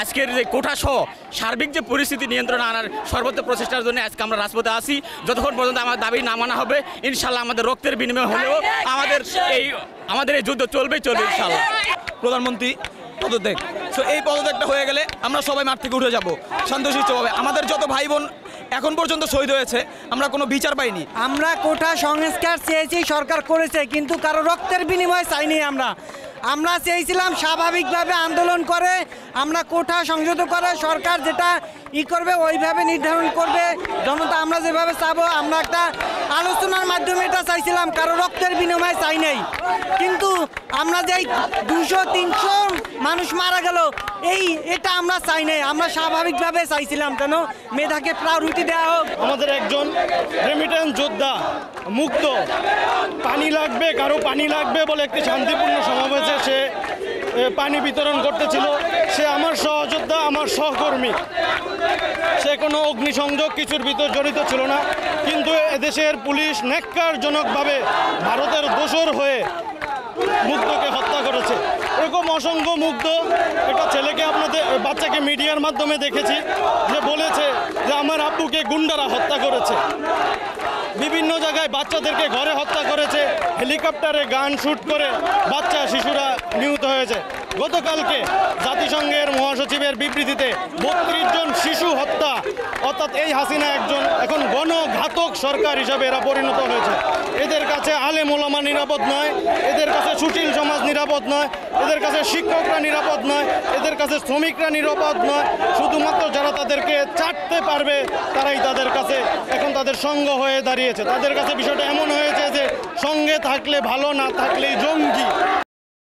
আজকের যে কোটাসহ সার্বিক যে পরিস্থিতি নিয়ন্ত্রণে আনার সর্বোচ্চ প্রচেষ্টার জন্য আজকে আমরা রাজপথে আসি। যতক্ষণ পর্যন্ত আমার দাবি না মানা হবে, ইনশাল্লাহ আমাদের রক্তের বিনিময় হলেও আমাদের এই যুদ্ধ চলবে ইনশাল্লাহ। প্রধানমন্ত্রী পদত্যাগ, সো এই পদত্যাগটা হয়ে গেলে আমরা সবাই মাঠ থেকে উঠে যাব শান্তশিষ্টভাবে। আমাদের যত ভাই বোন এখন পর্যন্ত শহীদ হয়েছে, আমরা কোনো বিচার পাইনি। আমরা কোটা সংস্কার চেয়েছি, সরকার করেছে, কিন্তু কারো রক্তের বিনিময়ে চাইনি। আমরা চেয়েছিলাম স্বাভাবিকভাবে আন্দোলন করে আমরা কোটা সংশোধন করে সরকার যেটা করবে ওইভাবে নির্ধারণ করবে জনতা। আমরা যেভাবে চাবো, আমরা একটা আলোচনার মাধ্যমে এটা চাইছিলাম, কারো রক্তের বিনিময়ে চাই নাই। কিন্তু আমরা যে 200-300 মানুষ মারা গেল, এটা আমরা চাই নাই। আমরা স্বাভাবিকভাবে চাইছিলাম যেন মেধাকে প্রায়োরিটি দেওয়া হোক। আমাদের একজন রেমিটেন্স যোদ্ধা মুক্ত, পানি লাগবে, কারো পানি লাগবে বলে একটি শান্তিপূর্ণ সমাবেশে সে পানি বিতরণ করতেছিল। সে আমার সহযোদ্ধা, আমার সহকর্মী। সে কোনো অগ্নিসংযোগ কিছুর ভিতর জড়িত ছিল না, কিন্তু এদেশের পুলিশ ন্যাক্কারজনকভাবে ভারতের দোসর হয়ে মুগ্ধকে হত্যা করেছে। এরকম অসংখ্য মুগ্ধ একটা ছেলেকে বাচ্চাকে মিডিয়ার মাধ্যমে দেখেছি যে বলেছে যে আমার আব্বুকে গুন্ডারা হত্যা করেছে। বিভিন্ন জায়গায় বাচ্চাদেরকে ঘরে হত্যা করেছে, হেলিকপ্টারে গান শ্যুট করে বাচ্চা শিশুরা নিহত হয়েছে। গতকালকে জাতিসংঘের মহাসচিবের বিবৃতিতে 32 জন শিশু হত্যা, অর্থাৎ এই হাসিনা একজন এখন গণঘাতক সরকার হিসাবে এরা পরিণত হয়েছে। এদের কাছে আলেম ওলামা নিরাপদ নয়, এদের কাছে সুশীল সমাজ নিরাপদ নয়, এদের কাছে শিক্ষকরা নিরাপদ নয়, এদের কাছে শ্রমিকরা নিরাপদ নয়। শুধুমাত্র যারা তাদেরকে চাটতে পারবে তারাই তাদের কাছে এখন তাদের সঙ্গ হয়ে দাঁড়িয়েছে। তাদের কাছে বিষয়টা এমন হয়েছে যে সঙ্গে থাকলে ভালো, না থাকলেই জঙ্গি।